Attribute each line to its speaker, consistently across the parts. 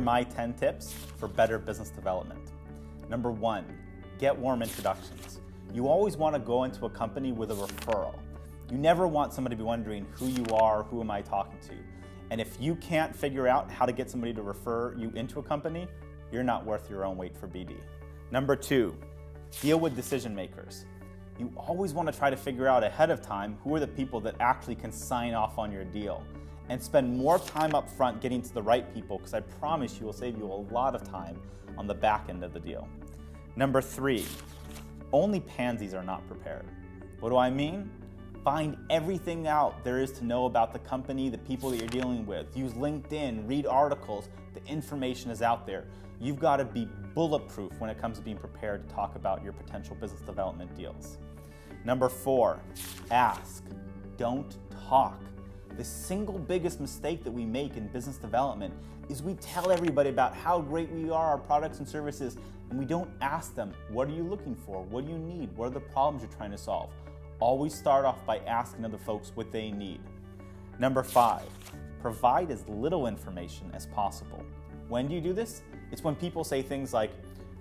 Speaker 1: my 10 tips for better business development. Number 1, get warm introductions. You always want to go into a company with a referral. You never want somebody to be wondering who you are, who am I talking to? And if you can't figure out how to get somebody to refer you into a company, you're not worth your own weight for BD. Number 2, deal with decision makers. You always want to try to figure out ahead of time who are the people that actually can sign off on your deal, and spend more time up front getting to the right people, because I promise you will save you a lot of time on the back end of the deal. Number 3, only pansies are not prepared. What do I mean? Find everything out there is to know about the company, the people that you're dealing with. Use LinkedIn, read articles, the information is out there. You've got to be bulletproof when it comes to being prepared to talk about your potential business development deals. Number 4, ask, don't talk. The single biggest mistake that we make in business development is we tell everybody about how great we are, our products and services, and we don't ask them, what are you looking for? What do you need? What are the problems you're trying to solve? Always start off by asking other folks what they need. Number 5, provide as little information as possible. When do you do this? It's when people say things like,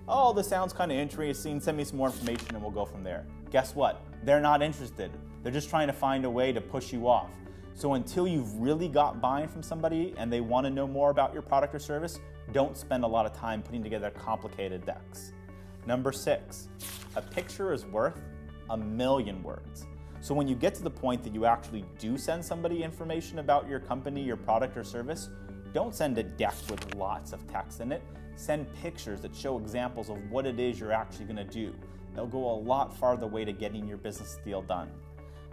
Speaker 1: oh, this sounds kind of interesting, send me some more information and we'll go from there. Guess what? They're not interested. They're just trying to find a way to push you off. So until you've really got buy-in from somebody and they want to know more about your product or service, don't spend a lot of time putting together complicated decks. Number 6, a picture is worth 1,000,000 words. So when you get to the point that you actually do send somebody information about your company, your product or service, don't send a deck with lots of text in it. Send pictures that show examples of what it is you're actually going to do. They'll go a lot farther way to getting your business deal done.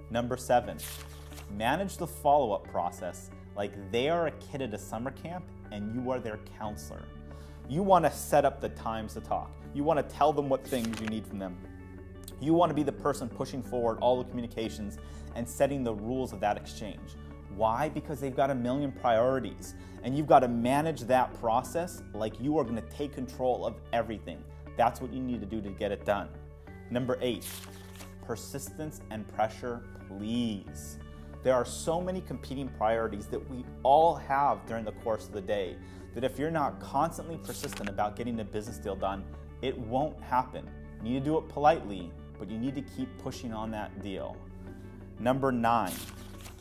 Speaker 1: Number 7, manage the follow-up process like they are a kid at a summer camp and you are their counselor. You want to set up the times to talk. You want to tell them what things you need from them. You want to be the person pushing forward all the communications and setting the rules of that exchange. Why? Because they've got 1,000,000 priorities, and you've got to manage that process like you are going to take control of everything. That's what you need to do to get it done. Number 8, persistence and pressure, please. There are so many competing priorities that we all have during the course of the day that if you're not constantly persistent about getting a business deal done, it won't happen. You need to do it politely, but you need to keep pushing on that deal. Number 9,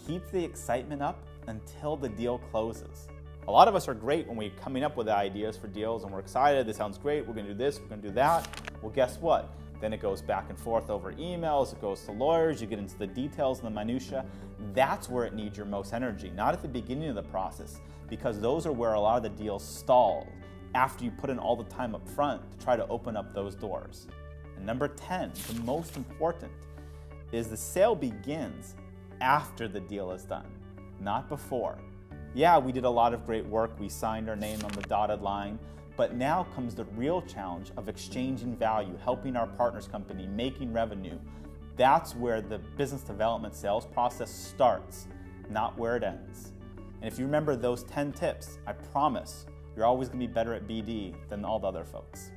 Speaker 1: keep the excitement up until the deal closes. A lot of us are great when we're coming up with ideas for deals and we're excited, this sounds great, we're going to do this, we're going to do that. Well, guess what? Then it goes back and forth over emails, it goes to lawyers, you get into the details and the minutia. That's where it needs your most energy, not at the beginning of the process, because those are where a lot of the deals stall after you put in all the time up front to try to open up those doors. And number 10, the most important, is the sale begins after the deal is done, not before. Yeah, we did a lot of great work, we signed our name on the dotted line, but now comes the real challenge of exchanging value, helping our partners company, making revenue. That's where the business development sales process starts, not where it ends. And if you remember those 10 tips, I promise you're always going to be better at BD than all the other folks.